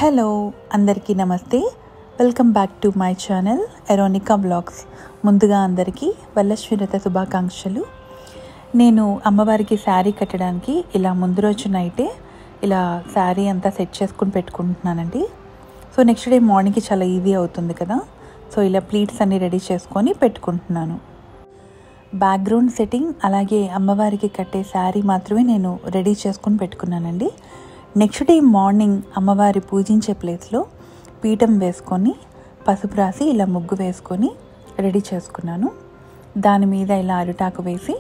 Hello అందరికీ నమస్తే. Welcome back to my channel Eronika blogs. ముందుగా అందరికీ వరలక్ష్మి వ్రత శుభాకాంక్షలు. నేను అమ్మవారికి శారీ కట్టడానికి ఇలా ముందు రోజు నైటే ఇలా శారీ అంతా సెట్ చేసుకుని పెట్టుకుంటున్నానండి. సో నెక్స్ట్ డే మార్నింగ్కి చాలా ఈజీ అవుతుంది కదా. సో ఇలా ప్లీట్స్ అన్నీ రెడీ చేసుకొని పెట్టుకుంటున్నాను. బ్యాక్గ్రౌండ్ సెట్టింగ్ అలాగే అమ్మవారికి కట్టే శారీ మాత్రమే నేను రెడీ చేసుకొని పెట్టుకున్నానండి. నెక్స్ట్ డే మార్నింగ్ అమ్మవారి పూజించే ప్లేస్లో పీఠం వేసుకొని పసుపు రాసి ఇలా ముగ్గు వేసుకొని రెడీ చేసుకున్నాను. దాని మీద ఇలా అరిటాకు వేసి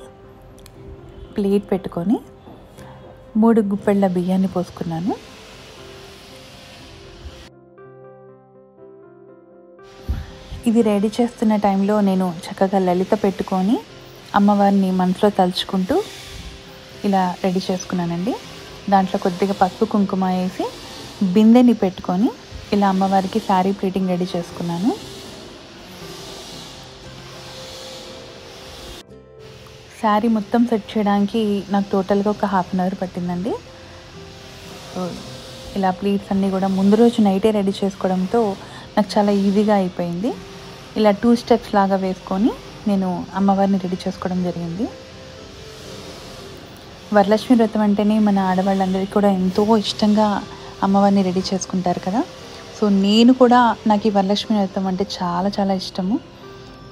ప్లేట్ పెట్టుకొని 3 గుప్పెళ్ళ బియ్యాన్ని పోసుకున్నాను. ఇది రెడీ చేస్తున్న టైంలో నేను చక్కగా లలిత పెట్టుకొని అమ్మవారిని మనసులో తలుచుకుంటూ ఇలా రెడీ చేసుకున్నానండి. దాంట్లో కొద్దిగా పసుపు కుంకుమ వేసి బిందెని పెట్టుకొని ఇలా అమ్మవారికి శారీ ప్లీటింగ్ రెడీ చేసుకున్నాను. శారీ మొత్తం సెట్ చేయడానికి నాకు టోటల్గా ఒక 1/2 అవర్ పట్టిందండి. ఇలా ప్లీట్స్ అన్నీ కూడా ముందు రోజు నైటే రెడీ చేసుకోవడంతో నాకు చాలా ఈజీగా అయిపోయింది. ఇలా 2 స్టెప్స్ లాగా వేసుకొని నేను అమ్మవారిని రెడీ చేసుకోవడం జరిగింది. వరలక్ష్మి వ్రతం అంటేనే మన ఆడవాళ్ళందరికీ కూడా ఎంతో ఇష్టంగా అమ్మవారిని రెడీ చేసుకుంటారు కదా. సో నేను కూడా నాకు ఈ వరలక్ష్మి వ్రతం అంటే చాలా చాలా ఇష్టము.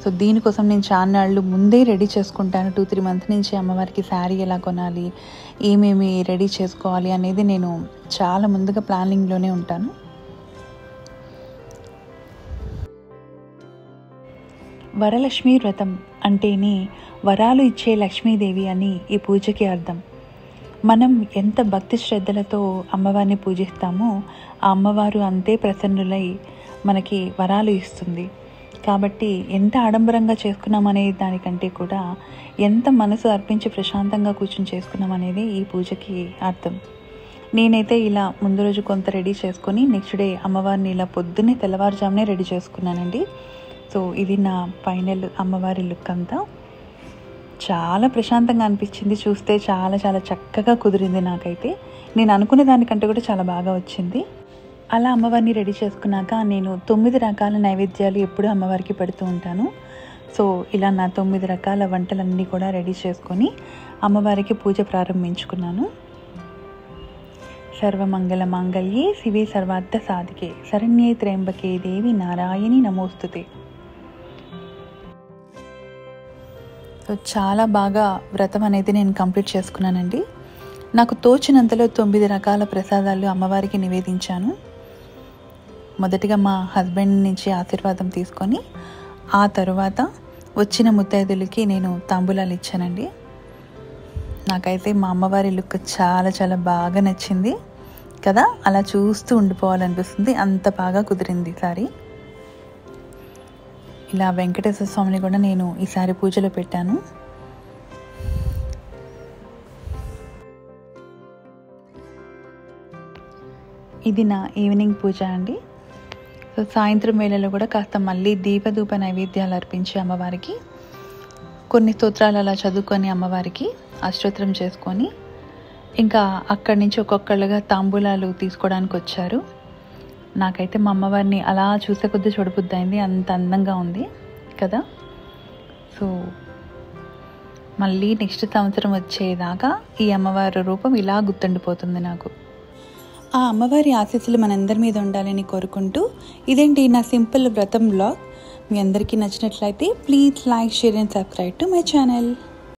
సో దీనికోసం నేను చాలా నాళ్ళు ముందే రెడీ చేసుకుంటాను. 2-3 మంత్స్ నుంచి అమ్మవారికి శారీ ఎలా కొనాలి, ఏమేమి రెడీ చేసుకోవాలి అనేది నేను చాలా ముందుగా ప్లానింగ్లోనే ఉంటాను. వరలక్ష్మి వ్రతం అంటేనే వరాలు ఇచ్చే లక్ష్మీదేవి అని ఈ పూజకి అర్థం. మనం ఎంత భక్తి శ్రద్ధలతో అమ్మవారిని పూజిస్తామో ఆ అమ్మవారు అంతే ప్రసన్నులై మనకి వరాలు ఇస్తుంది. కాబట్టి ఎంత ఆడంబరంగా చేసుకున్నాం అనేది దానికంటే కూడా ఎంత మనసు అర్పించి ప్రశాంతంగా కూర్చొని చేసుకున్నాం అనేది ఈ పూజకి అర్థం. నేనైతే ఇలా ముందు రోజు కొంత రెడీ చేసుకొని నెక్స్ట్ డే అమ్మవారిని ఇలా పొద్దున్నే తెల్లవారుజామునే రెడీ చేసుకున్నానండి. సో ఇది నా ఫైనల్ అమ్మవారి లుక్ అంతా. చాలా ప్రశాంతంగా అనిపించింది. చూస్తే చాలా చాలా చక్కగా కుదిరింది. నాకైతే నేను అనుకునే దానికంటే కూడా చాలా బాగా వచ్చింది. అలా అమ్మవారిని రెడీ చేసుకున్నాక నేను 9 రకాల నైవేద్యాలు ఎప్పుడూ అమ్మవారికి పెడుతూ ఉంటాను. సో ఇలా నా 9 రకాల వంటలన్నీ కూడా రెడీ చేసుకొని అమ్మవారికి పూజ ప్రారంభించుకున్నాను. సర్వమంగళ మాంగళ్యే శివే సర్వార్థ సాధికే శరణ్యే త్ర్యంబకే దేవి నారాయణి నమోస్తుతే. సో చాలా బాగా వ్రతం అనేది నేను కంప్లీట్ చేసుకున్నానండి. నాకు తోచినంతలో 9 రకాల ప్రసాదాలు అమ్మవారికి నివేదించాను. మొదటిగా మా హస్బెండ్ నుంచి ఆశీర్వాదం తీసుకొని ఆ తరువాత వచ్చిన ముత్తైదులకి నేను తాంబూలాలు ఇచ్చానండి. నాకైతే మా అమ్మవారి లుక్ చాలా చాలా బాగా నచ్చింది కదా. అలా చూస్తూ ఉండిపోవాలనిపిస్తుంది, అంత బాగా కుదిరింది సారీ. ఇలా వెంకటేశ్వర స్వామిని కూడా నేను ఈసారి పూజలో పెట్టాను. ఇది నా ఈవినింగ్ పూజ అండి. సో సాయంత్రం వేళలో కూడా కాస్త మళ్ళీ దీపధూప నైవేద్యాలు అర్పించి అమ్మవారికి కొన్ని స్తోత్రాలు అలా చదువుకొని అమ్మవారికి అష్టోత్తరం చేసుకొని ఇంకా అక్కడి నుంచి ఒక్కొక్కళ్ళుగా తాంబూలాలు తీసుకోవడానికి వచ్చారు. నాకైతే మా అమ్మవారిని అలా చూసే కొద్దీ చూడబుద్ధి అయింది, అంత అందంగా ఉంది కదా. సో మళ్ళీ నెక్స్ట్ సంవత్సరం వచ్చేదాకా ఈ అమ్మవారి రూపం ఇలా గుర్తుండిపోతుంది నాకు. ఆ అమ్మవారి ఆశీస్సులు మనందరి మీద ఉండాలని కోరుకుంటూ ఇదేంటి నా సింపుల్ వ్రతం బ్లాగ్. మీ అందరికీ నచ్చినట్లయితే please like, share and subscribe to my channel.